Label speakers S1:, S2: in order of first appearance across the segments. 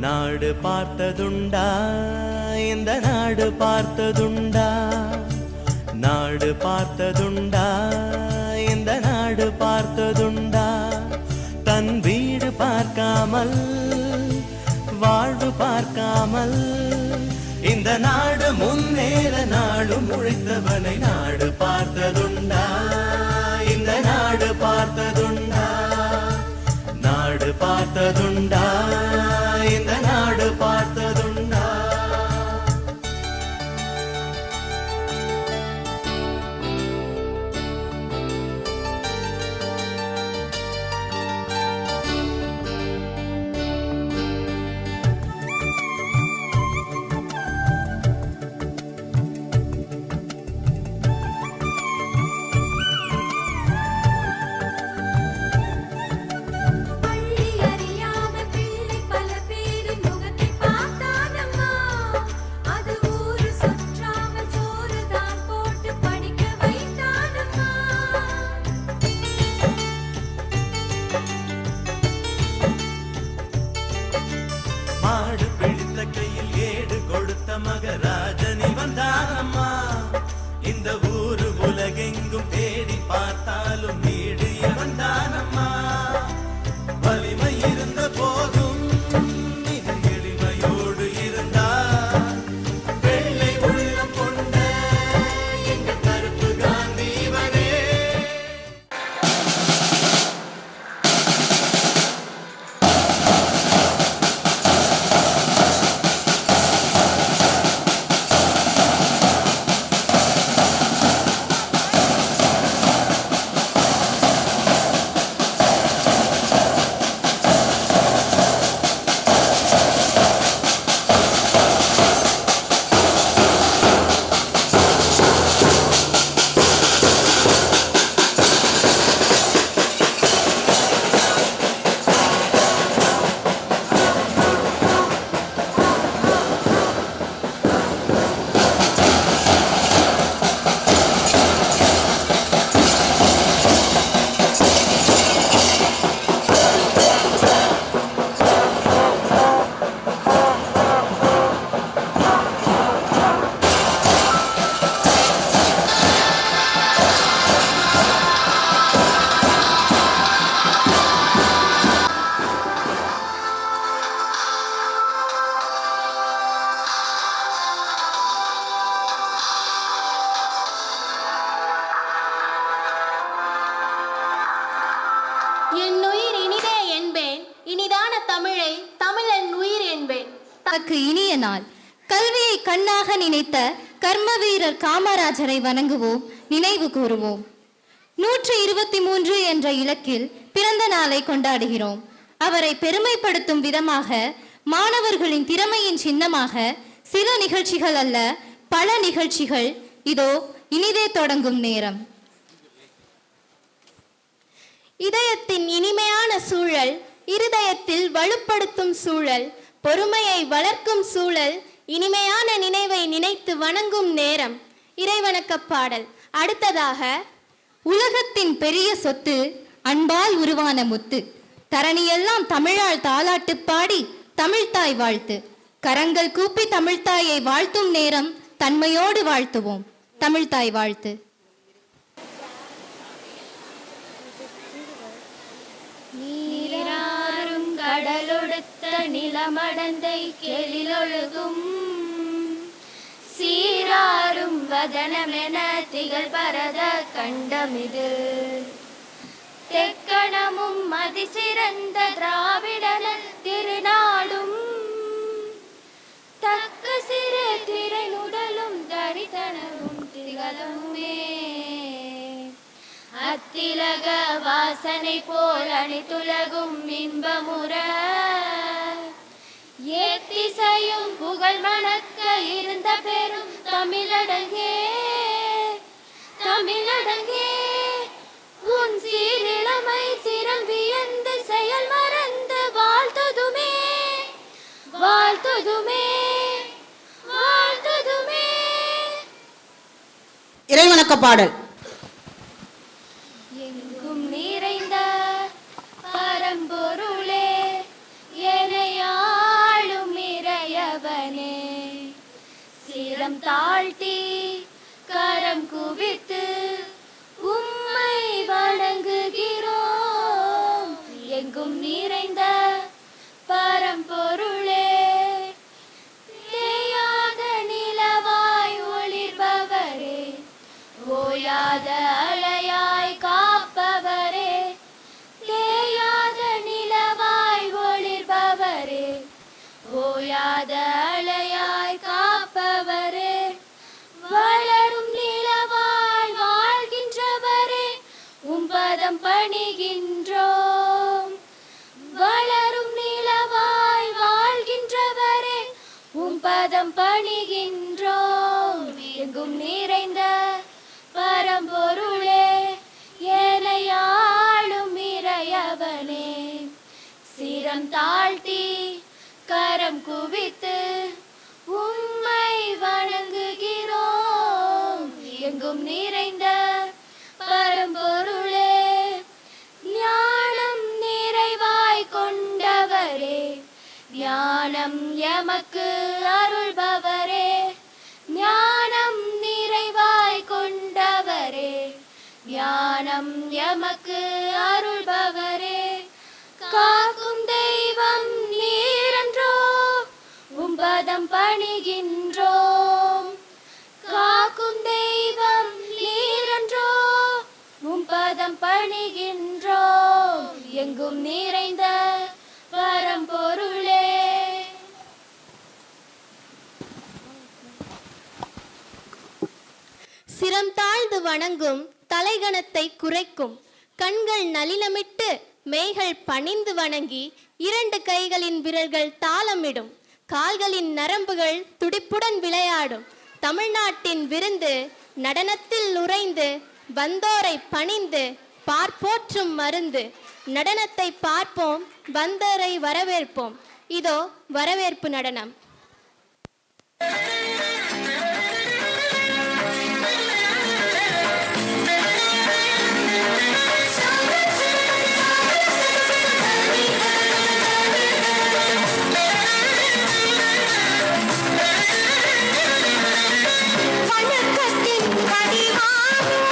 S1: நாடு பார்த்ததுண்டா இந்த நாடு பார்த்ததுண்டா நாடு பார்த்ததுண்டா இந்த நாடு பார்த்ததுண்டா தன் வீடு பார்க்காமல் வாழ்வு பார்க்காமல் இந்த நாடு முன்னேற நாடு முழித்தவனை நாடு பார்த்ததுண்டா இந்த நாடு பார்த்ததுண்டா நாடு பார்த்ததுண்டா இந்த நாடு பார்த்ததுண்டா மகராஜனி வந்தானம்மா இந்த ஊரு உலகெங்கும் தேடி பார்த்தாலும் வீடு வந்தானம்மா வலிமை இருந்த போதும் இது எளிமையோடு இருந்தா வெள்ளை உள்ளம் கொண்ட எங்க கருப்பு காந்திவனே
S2: இனிய நாள். கல்வியை கண்ணாக நினைத்த கர்ம வீரர் காமராஜரை வணங்குவோம், நினைவு கூறுவோம். 123 என்ற இலக்கில் பிறந்த நாளை கொண்டாடுகிறோம். அவரை பெருமைப்படுத்தும் விதமாக மாணவர்களின் திறமையின் சின்னமாக சில நிகழ்ச்சிகள் அல்ல, பல நிகழ்ச்சிகள் இதோ இனிதே தொடங்கும் நேரம்.
S3: இதயத்தின் இனிமையான சூழல், இருதயத்தில் வலுப்படுத்தும் சூழல், பொறுமையை வளர்க்கும் சூழல், இனிமையான நினைவை நினைத்து வணங்கும் நேரம். இறைவணக்க பாடல். அடுத்ததாக,
S2: உலகத்தின் பெரிய சொத்து அன்பால் உருவான முத்து, தரணியெல்லாம் தமிழால் தாலாட்டு பாடி தமிழ்தாய் வாழ்த்து. கரங்கள் கூப்பி தமிழ்தாயை வாழ்த்தும் நேரம், தன்மையோடு வாழ்த்துவோம். தமிழ்தாய் வாழ்த்து.
S3: நீராறும் கடலொடுத்த நிலமடந்தை கெளிலொழுகும், சீராறும் வதனமென திகழ் பரத கண்டமிது. தெக்கணமும் அதிசிறந்த திராவிடன திருநாடும், தக்க சிறு திரையுடலும் தரித்தனமும் திகழுமே. அத்திலக வாசனை போல் அணித்துலகும் இன்பமுற, ஏத்திசையும் புகழ் மணக்க இருந்த பெரும் தமிழடங்கே. தமிழடங்கே உன் சீரிழமை திறம் வியந்து செயல் மறந்து வாழ்த்துதுமே, வாழ்த்துதுமே, வாழ்த்துதுமே.
S4: இறைவணக்க பாடல்.
S3: எங்கும் நிறைந்த பரம்பொருளே, எனையாளும் தாழ்த்தி கரம் குவித்து உம்மை வணங்குகிறோம். எங்கும் நிறைந்த பரம்பொருளே, தேயாத நிலவாய் ஒளிர்பவரே, ஓயாத அலையாய் காப்பவரே, தேயாத நிலவாய் ஒளிர்பவரே, ஓயாத அலையாய் காப்பவரே, வளரும் நிலவாய் வாழ்கின்றவரே, உம்பதம் பணிகின்றோம். வளரும் நிலவாய் வாழ்கின்றவரே, உம்பதம் பணிகின்றோம். எங்கும் நிறைந்த பரம்பொருளே, ஏனையாளும் இறையவனே, சிரம் தாழ்த்தி கரம் குவித்து உம்மை வணங்குகிறோம். எங்கும் நிறைந்த பரம்பொருளே, ஞானம் நிறைவாய் கொண்டவரே, ஞானம் எமக்கு அருள்பவரே, ஞானம் நிறைவாய் கொண்டவரே, ஞானம் எமக்கு அருள்பவரே, காக்கும் தெய்வம் நீரன்றோ, உம்பதம் பணிகின்றோம். காக்கும் தெய்வம் நீரன்றோ, உம்பதம் பணிகின்றோம். எங்கும் நிறைந்த பரம்பொருளே.
S2: சிரம் தாழ்ந்து வணங்கும் தலைகணத்தை குறைக்கும் கண்கள் நளினமிட்டு மெய்கள் பணிந்து வணங்கி 2 கைகளின் விரல்கள் தாளமிடும், கால்களின் நரம்புகள் துடிப்புடன் விளையாடும். தமிழ்நாட்டின் விருந்து நடனத்தில் நுரைந்து வந்தோரை பணிந்து பார்ப்போற்றும் மருந்து. நடனத்தை பார்ப்போம், வந்தோரை வரவேற்போம். இதோ வரவேற்பு நடனம்.
S4: வணக்கத்தின் வடிவாகும்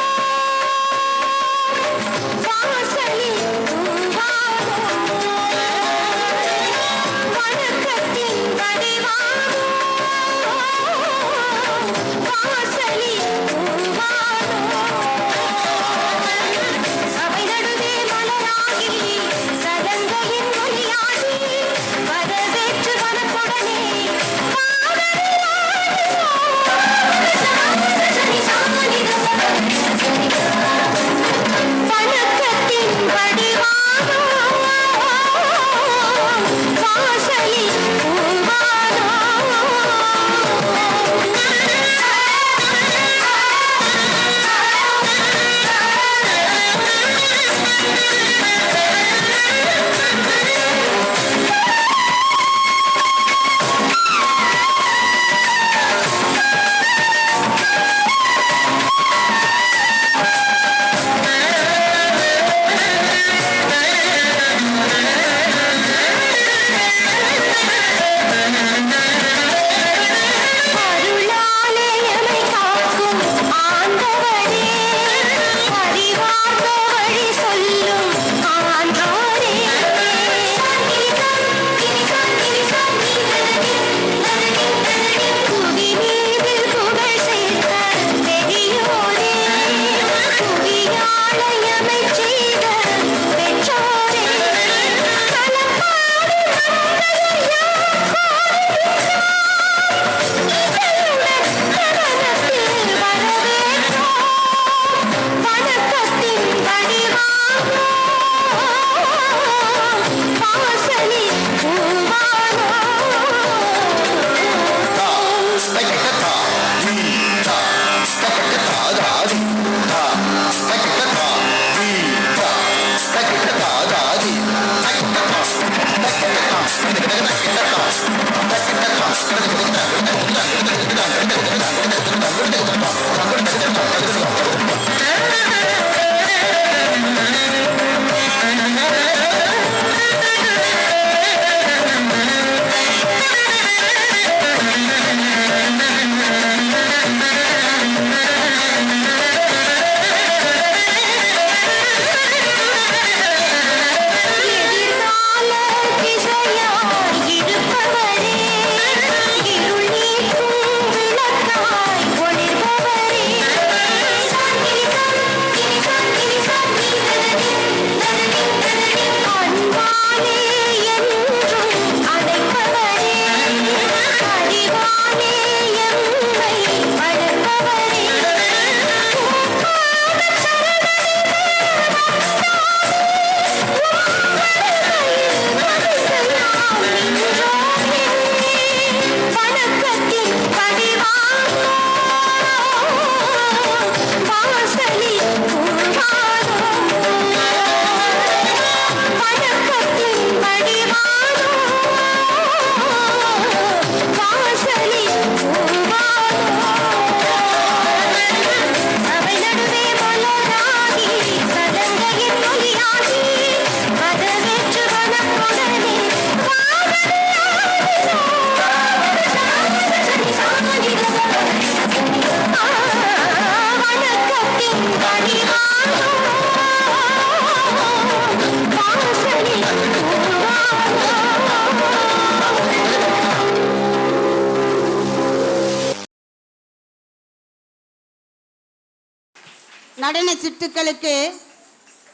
S4: நடன சிட்டுக்களுக்கு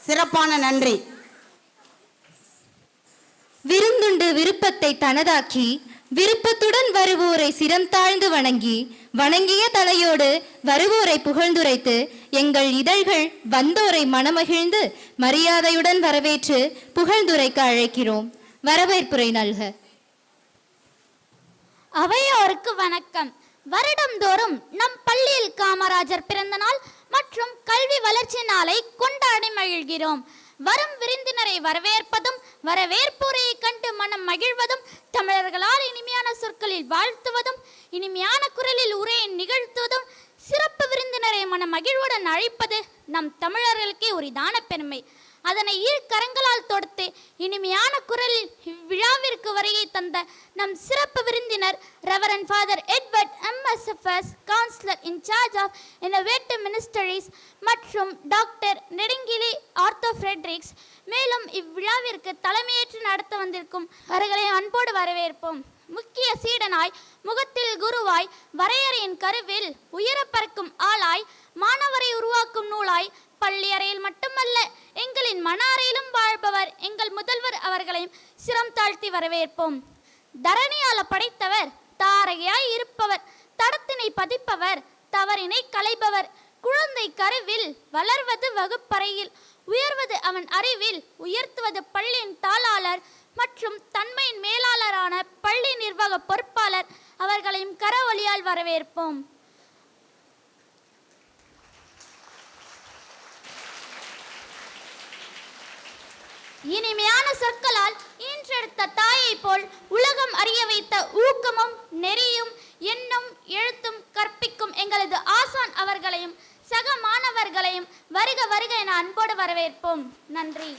S4: சிறப்பான நன்றி.
S5: விருந்துண்டு விருப்பத்தை தனதாக்கி விருப்பத்துடன் வருவோரை சிரம் தாழ்ந்து வணங்கி வணங்கிய தலையோடு வருவோரை புகழ்ந்துரைத்து எங்கள் இதழ்கள் வந்தோரை மனமகிழ்ந்து மரியாதையுடன் வரவேற்று புகழ்ந்துரைக்க அழைக்கிறோம். வரவேற்புரை நல்க.
S3: அவையோருக்கு வணக்கம். வருடந்தோறும் நம் பள்ளியில் காமராஜர் பிறந்த நாள் மற்றும் கல்வி வளர்ச்சி நாளை கொண்டாடி மகிழ்கிறோம். வரும் விருந்தினரை வரவேற்பதும் வரவேற்புரையை கண்டு மனம் மகிழ்வதும் தமிழர்களால் இனிமையான சொற்களில் வாழ்த்துவதும் இனிமையான குரலில் உரையை நிகழ்த்துவதும் சிறப்பு விருந்தினரை மன மகிழ்வுடன் அழைப்பது நம் தமிழர்களுக்கே உரிதான பெருமை. அதனை இரு கரங்களால் தொடுத்து இனிமையான குரலில் இவ்விழாவிற்கு வருகை தந்த நம் சிறப்பு விருந்தினர் reverend father Edward MSFS councillor in charge of innovative ministries மற்றும் டாக்டர் நெடுங்கிலி ஆர்த்தோ ஃப்ரெட்ரிக்ஸ். மேலும் இவ்விழாவிற்கு தலைமையேற்று நடத்த வந்திருக்கும் அவர்களை அன்போடு வரவேற்போம். முக்கிய சீடனாய் முகத்தில் குருவாய் வரையறையின் கருவில் உயர பறக்கும் ஆளாய் மாணவரை உருவாக்கும் நூலாய் பள்ளி அறையில் மட்டுமல்ல எங்களின் மன அறையிலும் வாழ்பவர் எங்கள் முதல்வர் அவர்களையும் சிரம் தாழ்த்தி வரவேற்போம். தரணியால படைத்தவர் தாரகையாய் இருப்பவர் தடத்தினை பதிப்பவர் தவறினை களைபவர் குழந்தை கருவில் வளர்வது வகுப்பறையில் உயர்வது அவன் அறிவில் உயர்த்துவது பள்ளியின் தாளாளர் மற்றும் தன்மையின் மேலாளரான பள்ளி நிர்வாக பொறுப்பாளர் அவர்களையும் கரவொலியால் வரவேற்போம். இனிமையான சொற்களால் ஈன்றெடுத்த தாயை போல் உலகம் அறிய வைத்த ஊக்கமும் நெறியும் எண்ணும் எழுத்தும் கற்பிக்கும் எங்களது ஆசான் அவர்களையும் சக மாணவர்களையும் வருக வருக என அன்போடு வரவேற்போம். நன்றி.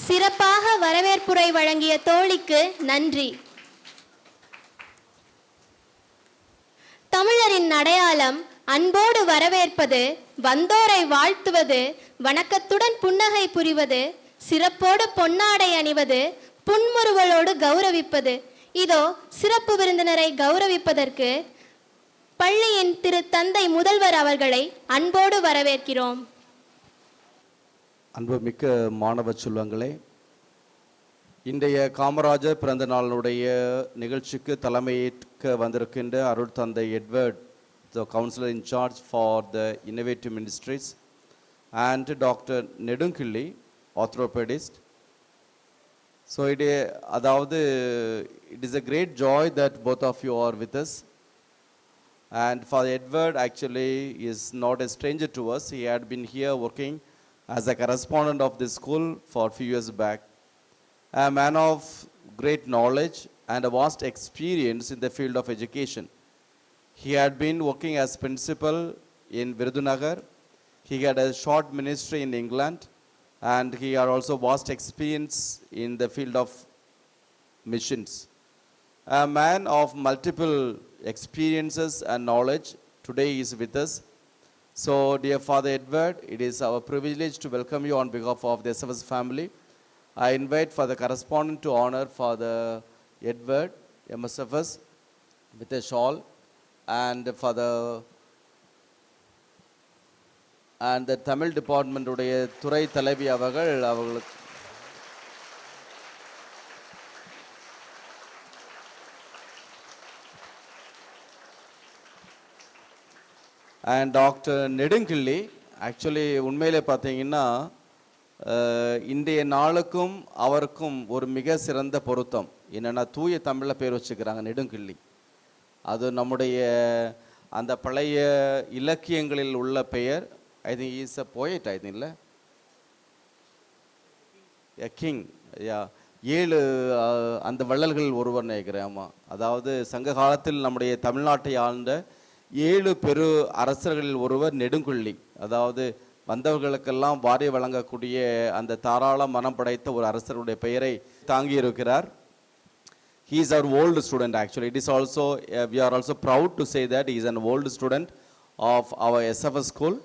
S2: சிறப்பாக வரவேற்புரை வழங்கிய தோழிக்கு நன்றி. தமிழரின் அடையாளம் அன்போடு வரவேற்பது, வந்தோரை வாழ்த்துவது, வணக்கத்துடன் புன்னகை புரிவது, சிறப்போடு பொன்னாடை அணிவது, புன்முறுவலோடு கௌரவிப்பது. இதோ சிறப்பு விருந்தினரை கௌரவிப்பதற்கு பள்ளியின் திரு தந்தை முதல்வர் அவர்களை அன்போடு வரவேற்கிறோம்.
S6: அன்புமிக்க மாணவ செல்வங்களே, இன்றைய காமராஜர் பிறந்த நாளுடைய நிகழ்ச்சிக்கு தலைமையேற்க வந்திருக்கின்ற அருள் தந்தை Edward, the counselor in charge for the innovative ministries, and Dr. Nedungilli, orthopedist. So it is a great joy that both of you are with us. And Father Edward actually is not a stranger to us. He had been here working as a correspondent of this school for a few years back. A man of great knowledge and a vast experience in the field of education. He had been working as principal in Virudunagar. He had a short ministry in England, and he had also vast experience in the field of missions. A man of multiple experiences and knowledge today is with us. So, dear Father Edward, it is our privilege to welcome you on behalf of the SFS family. I invite Father Correspondent to honor Father Edward, MSFS, with a shawl, and the Tamil department உடைய துறை தலைவி அவர்களுக்கு and Dr. Nedungilli. Actually உண்மையிலே பார்த்தீங்கன்னா இன்றைய நாளுக்கும் அவருக்கும் ஒரு மிக சிறந்த பொருத்தம். என்னென்னா தூய தமிழில் பேர் வச்சுக்கிறாங்க நெடுங்கிள்ளி. அது நம்முடைய அந்த பழைய இலக்கியங்களில் உள்ள பெயர். I think is a poet, I think இல்லை, எ கிங். யா, 7 அந்த வள்ளல்கள் ஒருவர் நினைக்கிறேன். ஆமாம், அதாவது சங்க காலத்தில் நம்முடைய தமிழ்நாட்டை ஆழ்ந்த 7 பெரு அரசர்களில் ஒருவர் நெடுங்குள்ளி. அதாவது வந்தவர்களுக்கெல்லாம் வாரி வழங்கக்கூடிய அந்த தாராள மனம் படைத்த ஒரு அரசருடைய பெயரை தாங்கி இருக்கிறார். He is our old student actually. It is also, we are also proud to say that he is an old student of our SFS school,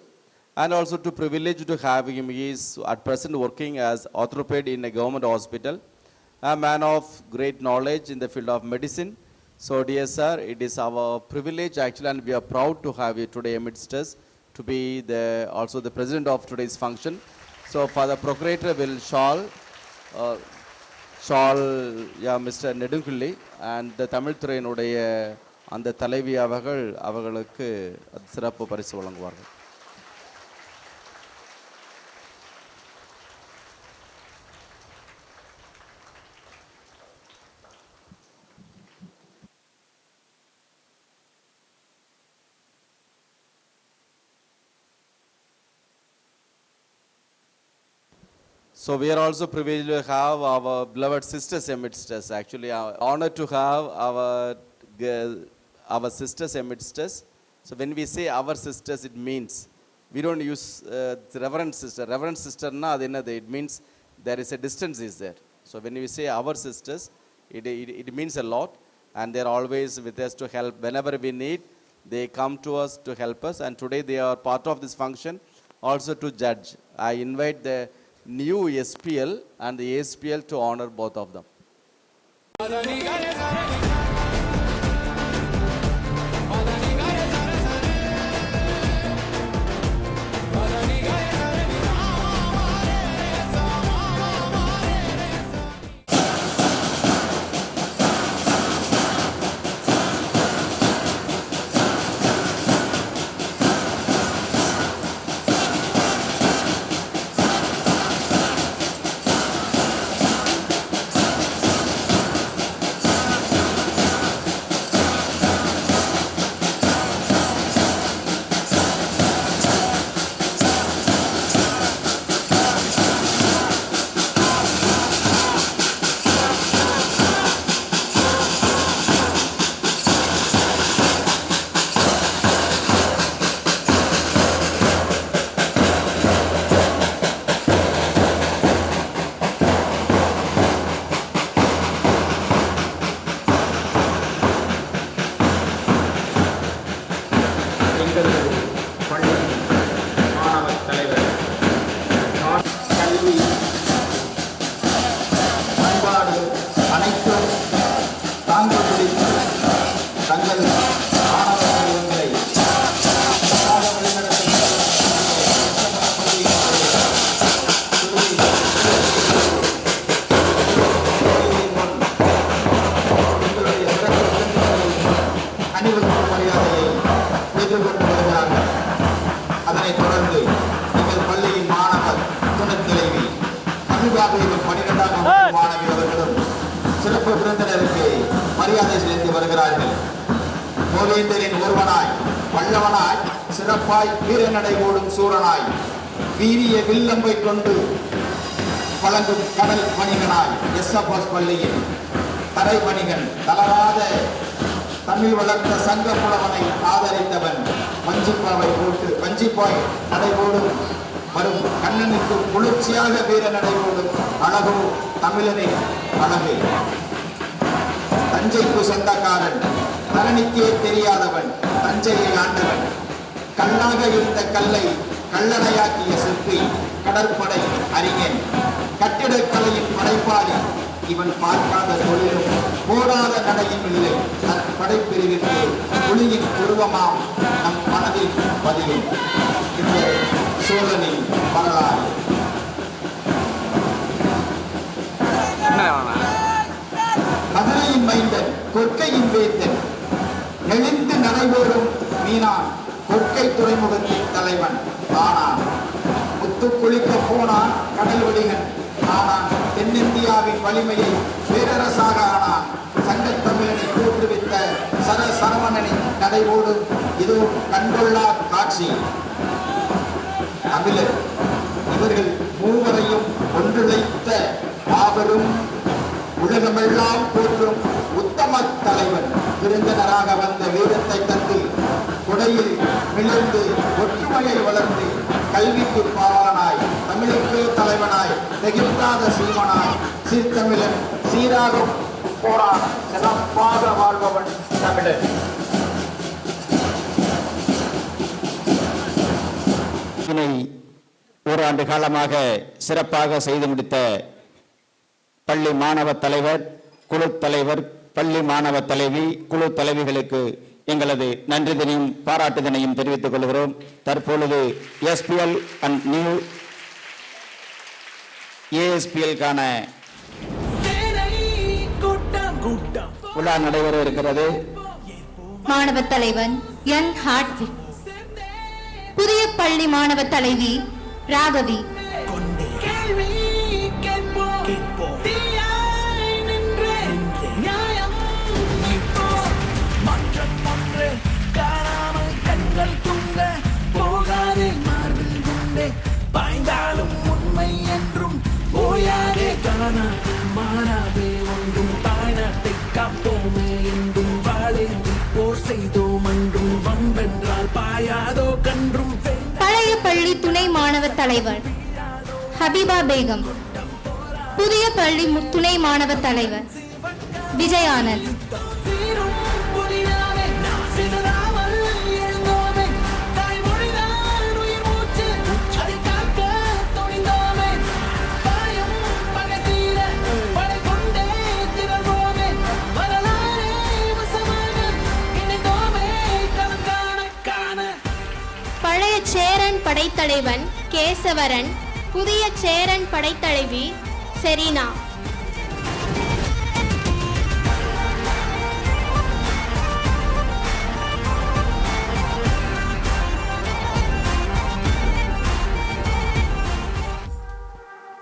S6: and also to privilege to have him. He is at present working as orthoped in a government hospital, a man of great knowledge in the field of medicine. So dear sir, it is our privilege actually, and we are proud to have you today amidst us to be also the president of today's function. So for the procurator will shawl Mr. Nedunkulli and the Tamil துறையினுடைய அந்த தலைவி அவர்களுக்கு சிறப்பு பரிசு வழங்குவார்கள். So we are also privileged to have our beloved sisters amidst us. Actually, honored to have our sisters amidst us. So when we say our sisters, it means we don't use the reverend sister. Reverend sister na it means there is a distance is there. So when we say our sisters, it means a lot, and they are always with us to help whenever we need. They come to us to help us, and today they are part of this function also to judge. I invite the new SPL and the ASPL to honor both of them. சிறப்பு விருந்தினருக்கு மரியாதை செலுத்தி வருகிறார்கள். கோவேந்தரின் ஒருவனாய் வல்லவனாய் சிறப்பாய் வீரநடை ஓடும் சூரனாய் வீரிய வில்லம்பை கொண்டு வழங்கும் கடல் வணிகனாய் எஸ்எப்எஸ் பள்ளியில் தரை வணிகன் தளராத தமிழ் வளர்த்த சங்க புலவனை ஆதரித்தவன் வஞ்சிப்பாய் நடைபோடும் வரும் கண்ணனுக்கு குளிர்ச்சியாக வீர நடைபோடும் அழகோ தமிழனின் அழகு. தஞ்சைக்கு சொந்தக்காரன், தரணிக்கே தெரியாதவன், தஞ்சையை ஆண்டவன். கல்லாக இருந்த கல்லை கல்லணையாக்கிய சிற்பி, கடற்படை அறிஞன், கட்டிடக்கலையின் படைப்பாளி. இவன் பார்க்காத தொழிலும் போராத நடையும் இல்லை. தன் படைப்பிரிவிற்கு புலியின் உருவமாம் நம் மனதில் பதியும். இந்த சோழனின் வரலாறு. மதுரையின் மைந்தன், கொற்கையின் வேந்தன், நெளிந்து நடைபோடும் மீனான், கொற்கை துறைமுகத்தின் தலைவன் ஆனான். முத்து குளிக்க போனான் கடல் வடிகன் ஆனான். தென்னிந்தியாவின் வலிமையை பேரரசாக ஆனான். சங்கத்தமிழனை தோற்றுவித்த சரவணனின் நடைபோடு இதோ கண்கொள்ளா காட்சி. தமிழர் இவர்கள் மூவரையும் ஒன்றிணைத்த மாபெரும் உலகமெல்லாம் போற்றும் உத்தம தலைவன். விருந்தினராக வந்த வீரத்தை தந்து கொடையில் மிளந்து ஒற்றுமையை வளர்ந்து கல்விக்கு பாவனாய் தமிழுக்கு தலைவனாய் நெகிழ்ந்தாத சீமனாய் சீர்தமிழன் சீராக போராட சிறப்பாக வாழ்பவன் தமிழன்.
S7: ஓராண்டு காலமாக சிறப்பாக செய்து முடித்த பள்ளி மாணவ தலைவர், குழு தலைவர், பள்ளி மாணவ தலைவி, குழு தலைவிகளுக்கு எங்களது நன்றிதனையும் பாராட்டுதனையும் தெரிவித்துக் கொள்கிறோம். தற்பொழுது SPL அண்ட் நியூ ASPL-க்கான விழா நடைபெற இருக்கிறது.
S5: மாணவ தலைவன் என் ஹார்ட்விக், புதிய பள்ளி மாணவ தலைவி ராகவி,
S1: பாய்ந்தாலும் உண்மை என்றும் ஓயாதே காணா மாறாதே ஒன்றும் தாய்நாட்டை காப்போமே என்றும் வாழேந்தி போர் செய்தோம் என்றும் வம்பென்றால் பாயாதோ கன்றும்.
S5: பழைய பள்ளி துணை மாணவ தலைவர் ஹபீபா பேகம், புதிய பள்ளி துணை மாணவ தலைவர் விஜயானந்த்,
S2: பழைய சேரன் படைத்தலைவன் கேசவரன், புதிய சேரன் படைத்தலைவி செரீனா.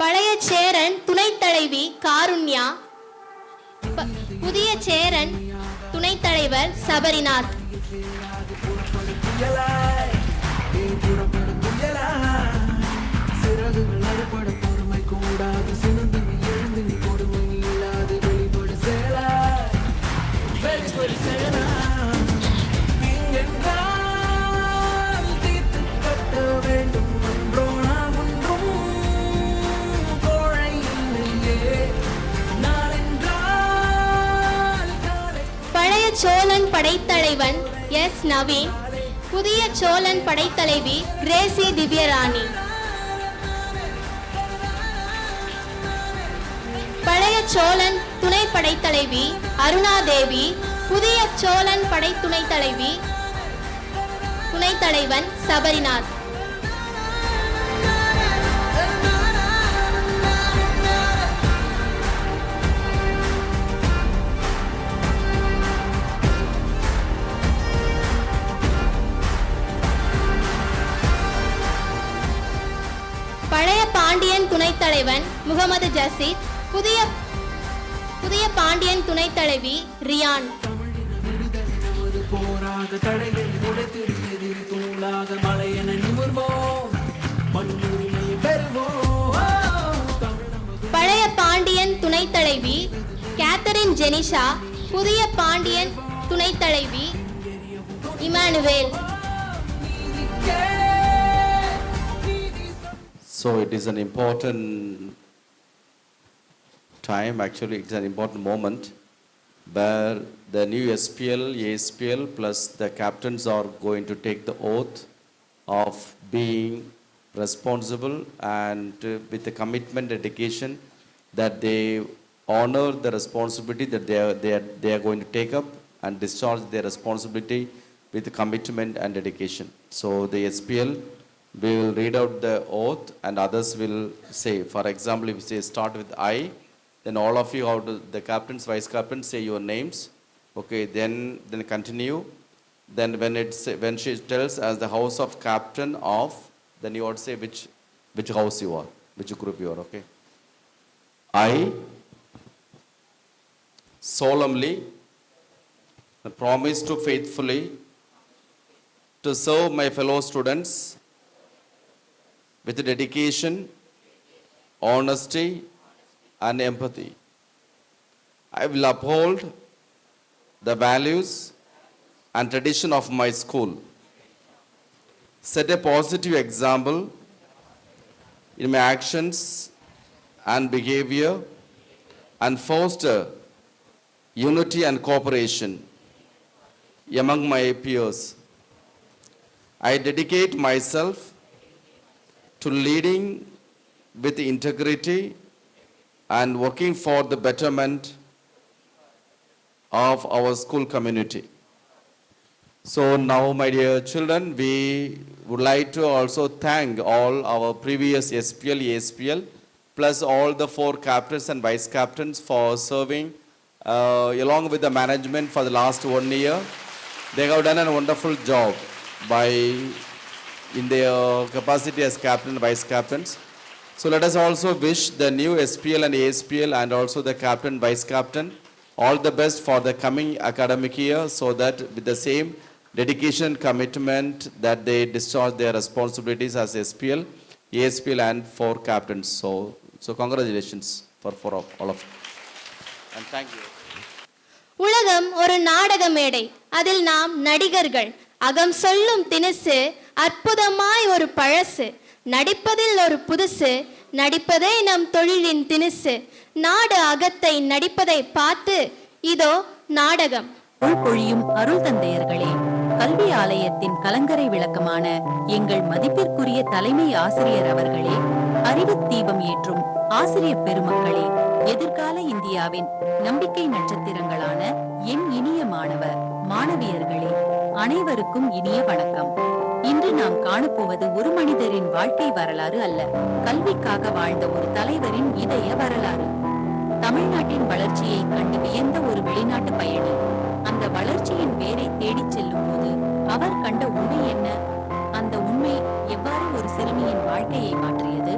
S2: பழைய சேரன் துணைத் தலைவி காருண்யா, புதிய சேரன் துணைத் தலைவர் சபரிநாத். பழைய சோழன் படைத்தலைவன் எஸ் நவீன், புதிய சோழன் படைத்தலைவி கிரேசி திவ்யராணி. பழைய சோழன் துணை படைத்தலைவி அருணாதேவி, புதிய சோழன் படை துணைத் தலைவன் சபரிநாத். பழைய பாண்டியன் துணைத் தலைவன் முகமது ஜசீத், புதிய பாண்டியன் துணைத் தலைவி ரியான். பழைய பாண்டியன் துணைத் தலைவி கேத்தரின் ஜெனிஷா, புதிய பாண்டியன் துணைத் தலைவி Emmanuel.
S6: So it is an important time, actually it's an important moment where the new SPL, ASPL plus the captains are going to take the oath of being responsible and with the commitment, dedication that they honor the responsibility that they are going to take up and discharge their responsibility with the commitment and dedication. So the SPL, we will read out the oath and others will say. For example, if we say start with I, then all of you, the captains, vice captains, say your names. Okay, then continue. Then when she tells as the house of captain of, then you ought to say which house you are, which group you are. Okay. I solemnly promise to faithfully to serve my fellow students with dedication, honesty, and empathy. I will uphold the values and tradition of my school, set a positive example in my actions and behavior, and foster unity and cooperation among my peers. I dedicate myself to leading with integrity and working for the betterment of our school community. So now, my dear children, we would like to also thank all our previous SPL, ASPL, plus all the 4 captains and vice captains for serving along with the management for the last 1 year. They have done a wonderful job in their capacity as captain and vice captains. So let us also wish the new SPL and ASPL and also the captain, vice captain, all the best for the coming academic year, so that with the same dedication, commitment that they discharge their responsibilities as SPL, ASPL and 4 captains. So congratulations for all of you. And thank you.
S2: உலகம் ஒரு நாடக மேடை, அதில் நாம் நடிகர்கள். அகம் சொல்லும் தினுசு, அற்புதமாய் ஒரு பழசு, நடிப்பதில் ஒரு புதுசு, நடிப்பதே நம் தொழிலின் தினுசு. நாடு அகத்தை நடிப்பதை பார்த்து இதோ நாடகம்.
S8: பொழியும் அருள் தந்தையர்களே, கல்வி ஆலயத்தின் கலங்கரை விளக்கமான எங்கள் மதிப்பிற்குரிய தலைமை ஆசிரியர் அவர்களே, அறிவு தீபம் ஏற்றும் ஆசிரியர் பெருமக்களே, எதிர்கால இந்தியாவின் நம்பிக்கை நட்சத்திரங்களான என் இனிய மாணவியர்களே, அனைவருக்கும் இனிய வணக்கம். இன்று நாம் காணப்போவது ஒரு மனிதரின் வாழ்க்கை வரலாறு அல்ல, கல்விக்காக வாழ்ந்த ஒரு தலைவரின் இதய வரலாறு. தமிழ்நாட்டின் வளர்ச்சியை கண்டு வியந்த ஒரு வெளிநாட்டு பயணி அந்த வளர்ச்சியின் வேரை தேடிச் செல்லும் போது அவர் கண்ட உண்மை என்ன? அந்த உண்மை எவ்வாறு ஒரு சிறுமியின் வாழ்க்கையை மாற்றியது?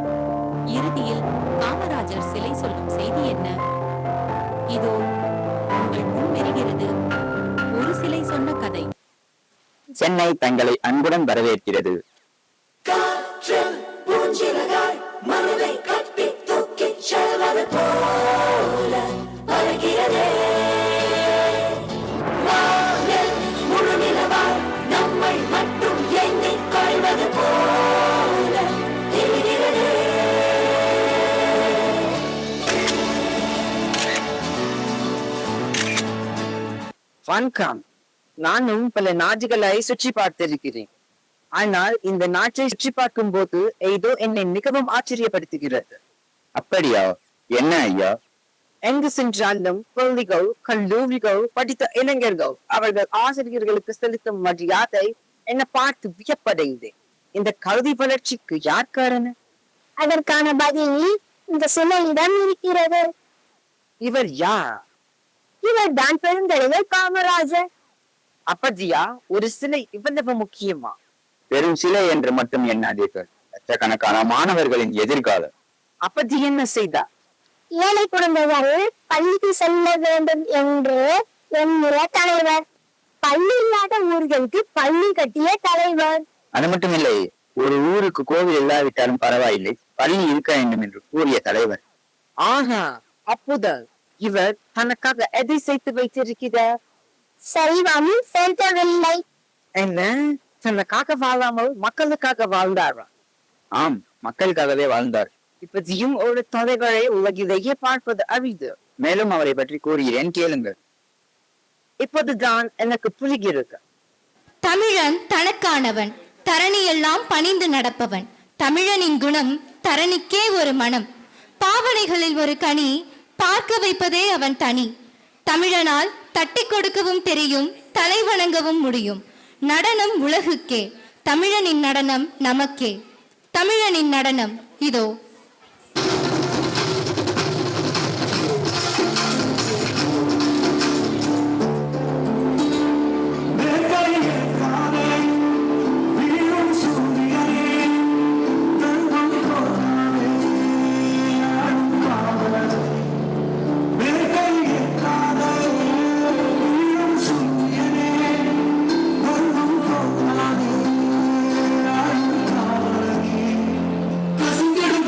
S8: இறுதியில் காமராஜர் சிலை சொல்லும் செய்தி என்ன? இதோ உங்கள் முன் வருகிறது ஒரு சிலை சொன்ன கதை.
S7: சென்னை தங்களை அன்புடன் வரவேற்கிறது.
S1: மனதை கட்டி தூக்கிச் செல்வது போல வருகிறதே. வானில் முழு நிலவாய் நம்மை மட்டும் எண்ணிக் கொள்வது போல தெரிகிறதே.
S9: வணக்கம். நானும் பல நாடுகளை சுற்றி பார்த்திருக்கிறேன். ஆனால் இந்த நாட்டை சுற்றி பார்க்கும் போது ஏதோ என்னை மிகவும் ஆச்சரியப்படுத்துகிறது.
S7: அப்படியா? என்ன ஐயா?
S9: எங்கு சென்றாலும் பள்ளிகள், கல்லூரிகள் படித்த இளைஞர்கள் அவர்கள் ஆசிரியர்களுக்கு செலுத்தும் மரியாதை என்னை பார்த்து வியப்படைந்தேன். இந்த கல்வி வளர்ச்சிக்கு யார் காரணம்?
S3: அதற்கான பதில் இந்த சிலையிடம் இருக்கிறது.
S9: இவர் யார்?
S3: இவர் தான் பெருந்தலைவர் காமராஜர்.
S9: அப்படியா? ஒரு சிலை இவ்வளவு முக்கியமா?
S7: வெறும் சிலை என்று மட்டும் எண்ணாதீர்கள், லட்சக்கணக்கான மாணவர்களின் எதிர்காலம்.
S9: அப்படி என்ன செய்தார்?
S3: ஏழை குடும்பங்கள் பள்ளிக்கு செல்ல வேண்டும் என்று என்கிற தலைவர். பள்ளி இல்லாத ஊர்களுக்கு பள்ளி கட்டிய தலைவர்.
S7: அது மட்டுமில்லை, ஒரு ஊருக்கு கோவில் இல்லாவிட்டாலும் பரவாயில்லை, பள்ளி இருக்க வேண்டும் என்று கூறிய தலைவர்.
S9: ஆஹா, அப்புதல். இவர் தனக்காக எதை சேர்த்து வைத்திருக்கிறார்?
S3: செல்வமும் சேர்த்தவில்லை.
S9: என்ன, தனக்காக வாழாமல் மக்களுக்காக வாழ்ந்தாரா?
S7: ஆம், மக்களுக்காகவே வாழ்ந்தார்.
S9: இப்படியும் ஒரு தலைவரை உலகிலேயே பார்ப்பது அரிது.
S7: மேலும் அவரை பற்றி கூறுகிறேன், கேளுங்கள்.
S9: இப்போதுதான் எனக்கு புரிகிறது.
S5: தமிழன் தனக்கானவன், தரணியெல்லாம் பணிந்து நடப்பவன். தமிழனின் குணம் தரணிக்கே ஒரு மனம். பாவனைகளில் ஒரு கனி, பார்க்க வைப்பதே அவன் தனி. தமிழனால் தட்டி கொடுக்கவும் தெரியும், தலை வணங்கவும் முடியும். நடனம் உலகுக்கே, தமிழனின் நடனம் நமக்கே. தமிழனின் நடனம் இதோ.
S1: கசிந்திடும்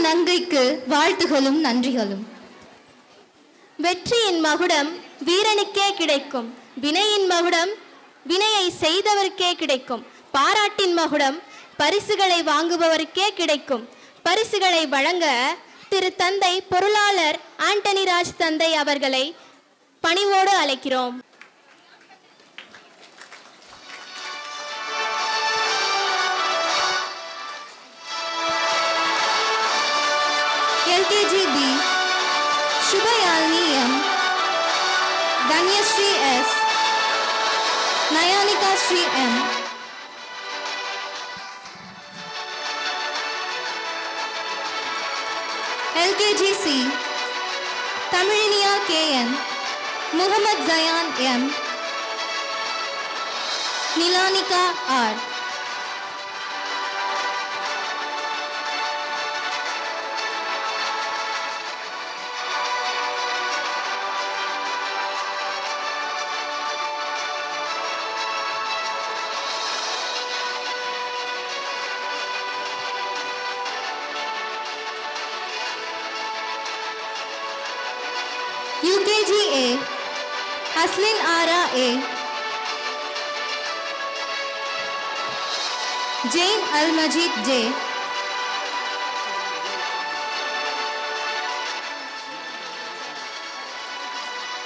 S5: நங்கைக்கு வாழ்த்துகளும் நன்றிகளும்.
S2: வெற்றியின் மகுடம் வீரனுக்கே கிடைக்கும், வினையின் மகுடம் வினையை செய்தவருக்கே கிடைக்கும், பாராட்டின் மகுடம் பரிசுகளை வாங்குபவருக்கே கிடைக்கும். பரிசுகளை வழங்க திரு தந்தை பொருளாளர் ஆண்டனி ராஜ் தந்தை அவர்களை பணிவோடு அழைக்கிறோம்.
S5: LKG B Shubhayalini M, Danyashree S, Nayanika Shree M, LKG C Tamiliniya KN, Muhammad Zayan M, Nilanika R. UKG A Aslin Ara A, Jane Al-Majid J,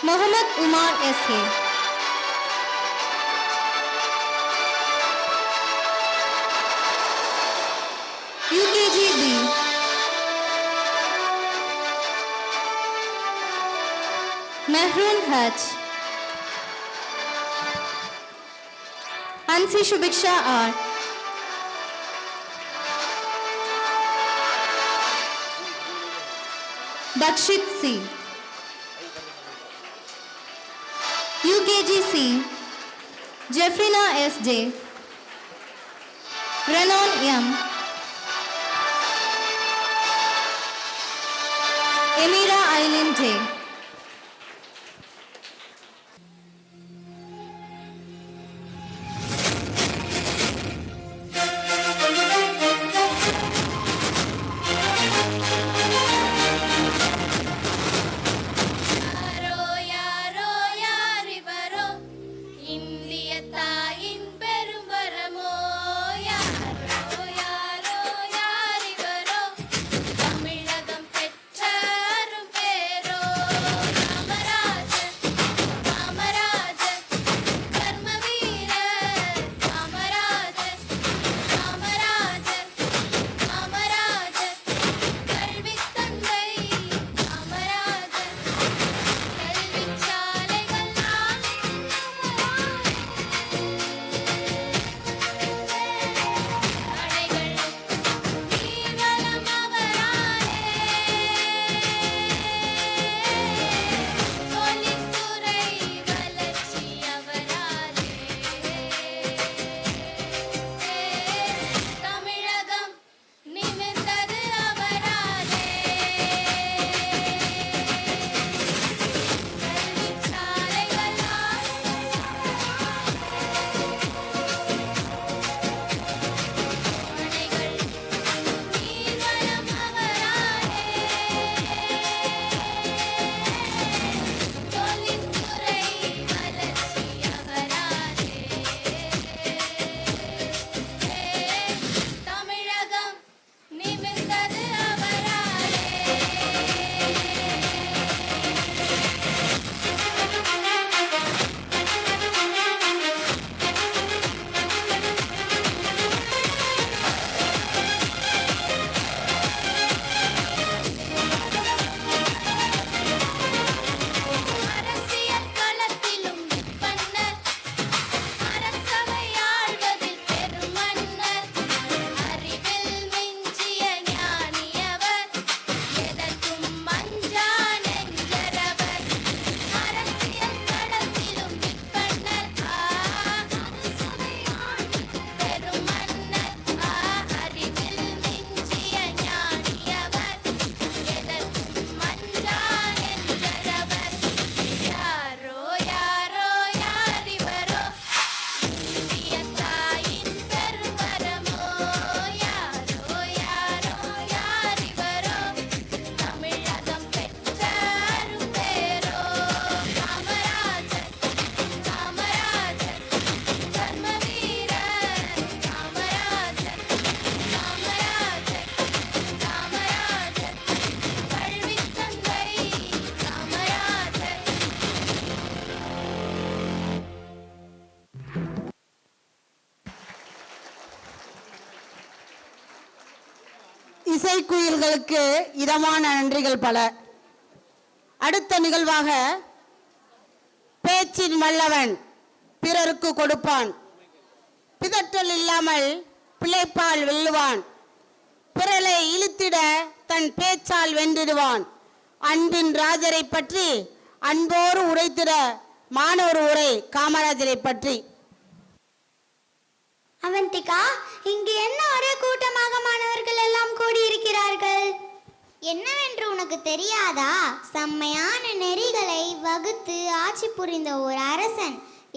S5: Muhammad Umar S.A, UKG B Mehrun Haj, Ansi Shubiksha R, Dakshit C, UKG C Jeffrina S.J, Renan M, Emira Aileen J.
S2: தமிழகம் பெற்ற அரும் பேரோ
S4: இசைக்குயில்களுக்கு இதமான நன்றிகள் பல. அடுத்த நிகழ்வாக பேச்சின் வல்லவன் பிறருக்கு கொடுப்பான், பிதற்றல் இல்லாமல் பிழைப்பால் வெல்லுவான், பிறலை இழுத்திட தன் பேச்சால் வென்றிடுவான், அன்பின் ராஜரை பற்றி அன்போடு உரைத்திட மாணவர் உரை காமராஜரை பற்றி.
S10: அவந்திகா, இங்கு என்ன ஒரே கூட்டமாக மாணவர்கள் எல்லாம் கூடியிருக்கிறார்கள்? என்னவென்று உனக்கு தெரியாதா? செம்மையான நெறிகளை வகுத்து ஆட்சி புரிந்த ஒரு அரசன்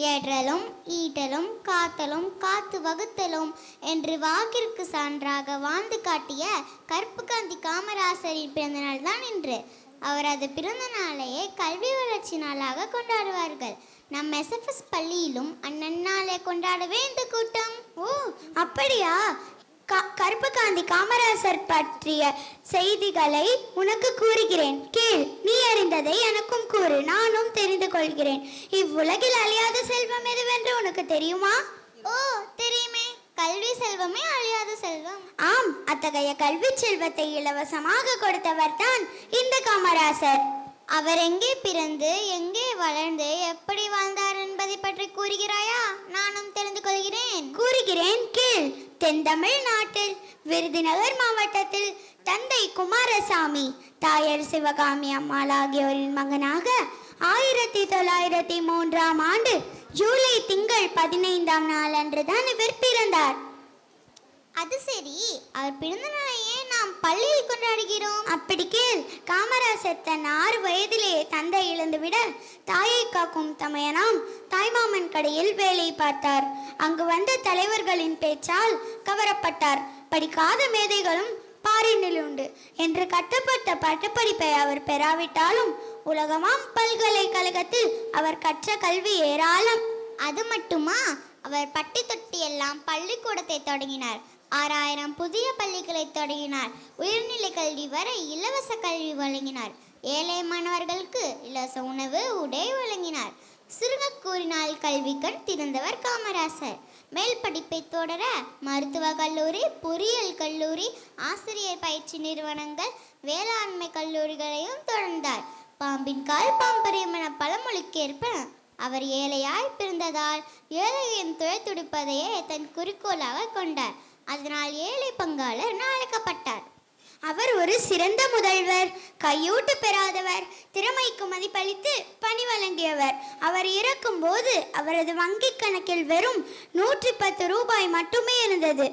S10: ஏற்றலும் ஈட்டலும் காத்தலும் காத்து வகுத்தலும் என்று வாக்கிற்கு சான்றாக வாழ்ந்து காட்டிய கற்புகாந்தி காமராசரின் பிறந்த நாள் தான் இன்று. அவரது பிறந்த நாளையே கல்வி வளர்ச்சி நாளாக கொண்டாடுவார்கள். நம் எஸ்எஃப்எஸ் பள்ளியிலும் அந்நன்னாளை கொண்டாடவே இந்த கூட்டம். ஓ அப்படியா? கற்புகாந்தி காமராசர் பற்றிய செய்திகளை உனக்கு கூறுகிறேன், கேள். நீ அறிந்ததை எனக்கும் கூறு, நானும் தெரிந்து கொள்கிறேன். இவ்வுலகில் அழியாத செல்வம் எதுவென்று உனக்கு தெரியுமா? ஓ தெரியுமே, கல்வி செல்வமே அழியாத செல்வம். ஆம், அத்தகைய கல்வி செல்வத்தை இலவசமாக கொடுத்தவர் தான் இந்த காமராசர். அவர் எங்கே பிறந்து எங்கே வளர்ந்து எப்படி வாழ்ந்தார் என்பதை பற்றி கூறுகிறாயா? நானும் தெரிந்து கொள்கிறேன். கூறுகிறேன், கேள். தென்தமிழ் நாட்டில் விருதுநகர் மாவட்டத்தில் தந்தை குமாரசாமி, தாயார் சிவகாமி அம்மாள் ஆகியோரின் மகனாக 1903ஆம் ஆண்டு ஜூலை திங்கள் 15ஆம் நாள் அன்றுதான் இவர் பிறந்தார். அது சரி, அவர் பிறந்த நாளையே நாம் பள்ளியில் கொண்டாடுகிறோம். அப்படி கேள். காமராசர் தன் 6 வயதிலேயே தந்தை இழந்துவிட தாயை காக்கும் தமையனாம் தாய்மாமன் கடையில் வேலை பார்த்தார். அங்கு வந்த தலைவர்களின் பேச்சால் கவரப்பட்டார். படிக்காத மேதைகளும் பாரினில் உண்டு என்று கட்டப்பட்ட பட்டப்படிப்பை அவர் பெறாவிட்டாலும் உலகமாம் பல்கலைக்கழகத்தில் அவர் கற்ற கல்வி ஏராளம். அது மட்டுமா, அவர் பட்டி தொட்டி எல்லாம் பள்ளிக்கூடத்தை தொடங்கினார். 6000 புதிய பள்ளிகளை தொடங்கினார். உயர்நிலை கல்வி வரை இலவச கல்வி வழங்கினார். ஏழை மாணவர்களுக்கு இலவச உணவு உடை வழங்கினார். சுருங்க கூறினால் கல்வி கண் திறந்தவர் காமராசர். மேல் படிப்பை தொடர மருத்துவ கல்லூரி, பொறியியல் கல்லூரி, ஆசிரியர் பயிற்சி நிறுவனங்கள், வேளாண்மை கல்லூரிகளையும் தொடர்ந்தார். பாம்பின் கால் பாம்பரியம் என பழமொழிக்கேற்ப அவர் ஏழையாய் பிறந்ததால் ஏழையின் துயர் துடிப்பதையே தன் குறிக்கோளாக கொண்டார். அதனால் ஏழை பங்காளர் அழைக்கப்பட்டார். அவர் ஒரு சிறந்த முதல்வர், கையூட்டு பெறாதவர், திறமைக்கு மதிப்பளித்து பணி வழங்கியவர். அவர் இறக்கும் போது அவரது வங்கி கணக்கில் வெறும் 110 ரூபாய் மட்டுமே இருந்தது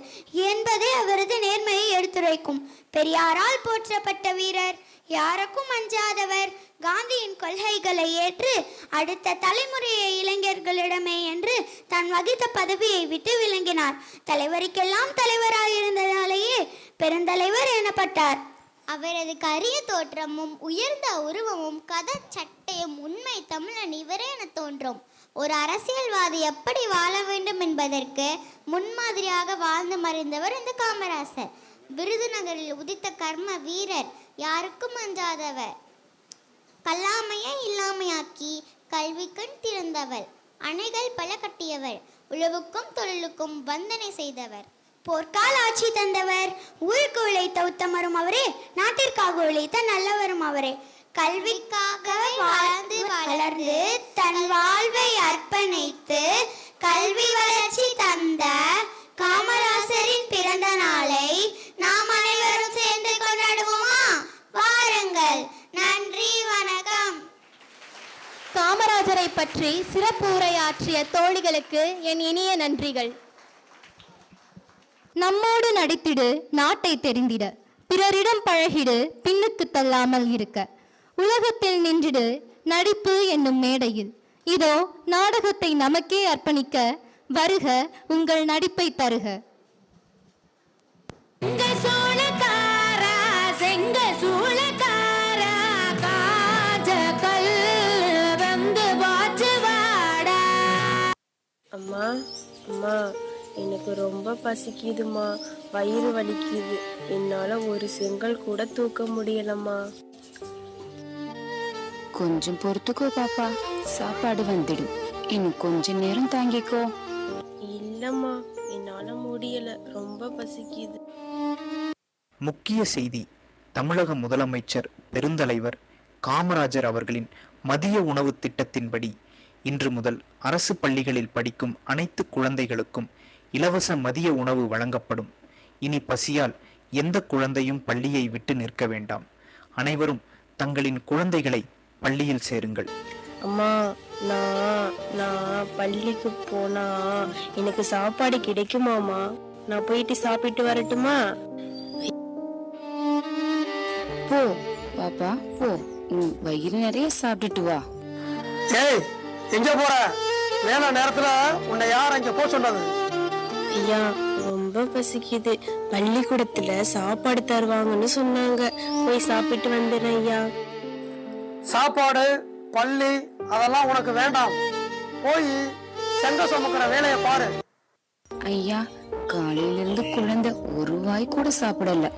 S10: என்பதே அவரது நேர்மையை எடுத்துரைக்கும். பெரியாரால் போற்றப்பட்ட வீரர், யாருக்கும் அஞ்சாதவர், காந்தியின் கொள்கைகளை ஏற்று அடுத்த தலைமுறையை இளைஞர்களிடமே என்று தான் வகித்த பதவியை விட்டு விளங்கினார். தலைவருக்கெல்லாம் தலைவராயிருந்ததாலேயே பெருந்தலைவர் எனப்பட்டார். அவரது கரிய தோற்றமும் உயர்ந்த உருவமும் கதர் சட்டையும் உண்மை தமிழன் இவரே என தோன்றும். ஒரு அரசியல்வாதி எப்படி வாழ வேண்டும் என்பதற்கு முன்மாதிரியாக வாழ்ந்து மறைந்தவர் இந்த காமராசர். விருதுநகரில் உதித்த கர்ம வீரர், யாருக்கும் அஞ்சாதவர், கல்லாமையை இல்லாமையாக்கி கல்வி கண் திறந்தவர், அணைகள் பல கட்டியவர், உழவுக்கும் தொழிலுக்கும் வந்தனை செய்தவர், போர்க்கால் ஆட்சி தந்தவர், ஊருக்கு உழைத்த உத்தமரும் அவரே, நாட்டிற்காக உழைத்த நல்லவரும் அவரே. கல்விக்காக வாழ்ந்து வளர்ந்து தன் வாழ்வை அர்ப்பணித்து கல்வி வளர்ச்சி தந்த காமராசரின் பிறந்த நாளை நாம் அனைவரும் சேர்ந்து கொண்டாடுவோமா? வாருங்கள். நன்றி, வணக்கம்.
S2: காமராஜரை பற்றி சிறப்பு உரையாற்றிய தோழிகளுக்கு என் இனிய நன்றிகள்.
S5: நம்மோடு நடித்திடு, நாட்டை தெரிந்திட, பிறரிடம் பழகிடு, பின்னுக்கு தள்ளாமல் இருக்க, உலகத்தில் நின்றிடு, நடிப்பு என்னும் மேடையில். இதோ நாடகத்தை நமக்கே அர்ப்பணிக்க, வருக உங்கள் நடிப்பை தருக.
S11: அம்மா அம்மா, எனக்கு ரொம்ப பசிக்குதுமா, வயிறு வலிக்குது, என்னால ஒரு செங்கல் கூட தூக்க முடியலம்மா.
S12: கொஞ்சம் பொறுத்துக்கோ பாப்பா, சாப்பாடு வந்துடும், இன்னும் கொஞ்ச நேரம் தாங்கிக்கோ.
S11: இல்லம்மா, என்னால முடியல, ரொம்ப பசிக்குது.
S13: முக்கிய செய்தி: தமிழக முதலமைச்சர் பெருந்தலைவர் காமராஜர் அவர்களின் மதிய உணவு திட்டத்தின்படி இன்று முதல் அரசு பள்ளிகளில் படிக்கும் அனைத்து குழந்தைகளுக்கும் இலவச மதிய உணவு வழங்கப்படும். இனி பசியால் எந்த குழந்தையும் பள்ளியை விட்டு நிற்க வேண்டாம். அனைவரும் தங்களின் குழந்தைகளை பள்ளியில் சேருங்கள்.
S11: அம்மா, நான் பள்ளிக்கு போனா எனக்கு சாப்பாடு கிடைக்குமாமா? நான் போயிட்டு சாப்பிட்டு வரட்டுமா?
S12: போ பாப்பா, போ. வயிறு நிறைய சாப்பிட்டுட்டு வா.
S14: ஏய், எங்க போற? வேலை நேரத்துல உன்னை யார் அங்க போ சொன்னது?
S11: ஐயா, ரொம்ப பசிக்குது. பள்ளிக்கூடத்துல சாப்பாடு தருவாங்கன்னு சொன்னாங்க. போய் சாப்பிட்டு வந்துடுறேன் ஐயா.
S14: சாப்பாடு, பள்ளி அதெல்லாம் உனக்கு வேண்டாம். போய் செங்க சுமக்கிற வேலையை பாரு.
S12: ஐயா, காலையில இருந்து குழந்தை ஒரு வாய் கூட சாப்பிடல.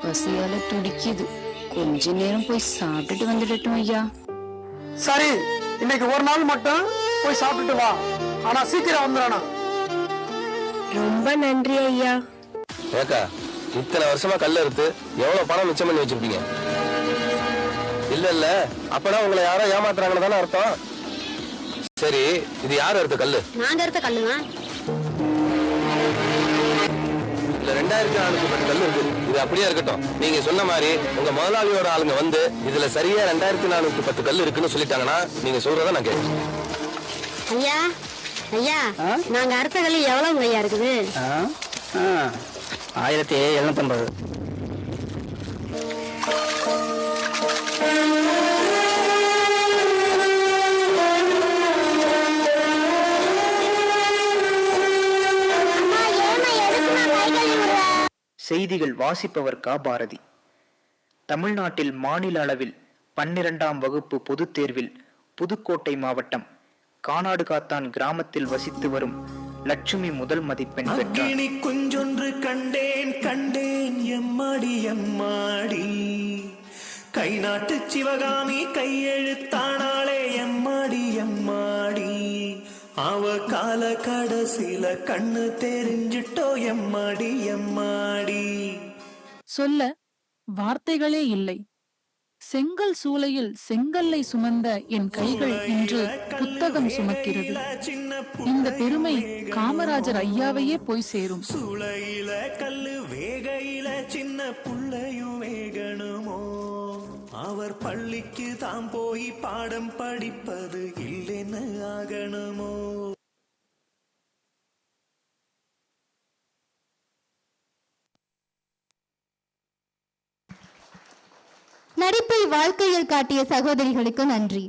S12: பசியால துடிக்குது. கொஞ்ச நேரம் போய் சாப்பிட்டுட்டு வந்துடட்டும் ஐயா.
S14: சரி, இன்னைக்கு ஒரு நாள் மட்டும் போய் சாப்பிட்டுட்டு வா. ஆனா சீக்கிரம் வந்துடணும்.
S11: ரொம்ப நன்றி ஐயா.
S15: ஏக்கா, இத்தனை வருஷமா கல்ல இருக்கு எவ்வளவு பணம் மிச்சம் பண்ணி வச்சிருப்பீங்க? இல்ல அப்பனா உங்களை யாரோ ஏமாத்துறாங்கன்னு தானே அர்த்தம். சரி, இது யாரு எடுத்த கல்லு?
S16: நாங்க எடுத்த கல்லுங்க.
S15: இதுல 2410 கல்லு இருக்கு. இது அப்படியே இருக்கட்டும். நீங்க சொன்ன மாதிரி உங்க முதலாளியோட ஆளுங்க வந்து இதுல சரியா 2410 கல்லு இருக்குன்னு சொல்லிட்டாங்கன்னா நீங்க சொல்றத நான் கேட்கிறேன்.
S16: ஐயா ஐயா, நாங்க அறுத்த கல்லு எவ்வளவு ஐயா இருக்குது?
S17: 1750.
S13: செய்திகள் வாசிப்பவர் கா. பாரதி. தமிழ்நாட்டில் மாநில அளவில் 12ஆம் வகுப்பு பொதுத் தேர்வில் புதுக்கோட்டை மாவட்டம் கானாடு காத்தான் கிராமத்தில் வசித்து வரும் லட்சுமி முதல் மதிப்பெண் பெற்றார்.
S18: குஞ்சொன்று கண்டேன் எம்மாடி எம்மாடி, கை நாட்டு சிவகாமி கையெழுத்தானாலே எம்மாடி எம்மாடி, அவ கால கடைசில கண்ணு தெரிஞ்சிட்டோ எம்மாடி எம்மாடி.
S19: சொல்ல வார்த்தைகளே இல்லை. செங்கல் சூளையில் செங்கல்லை சுமந்த என் கைகள் இன்று புத்தகம் சுமக்கிறது. இந்த பெருமை காமராஜர் ஐயாவையே போய் சேரும்.
S18: சூளையில கல்லு வேகையில சின்ன புள்ளையும் வேகணுமோ, அவர் பள்ளிக்கு தாம் போய் பாடம் படிப்பது இல்லைன்னு ஆகணுமோ.
S5: நடிப்பை வாழ்க்கையில் காட்டிய சகோதரிகளுக்கு நன்றி.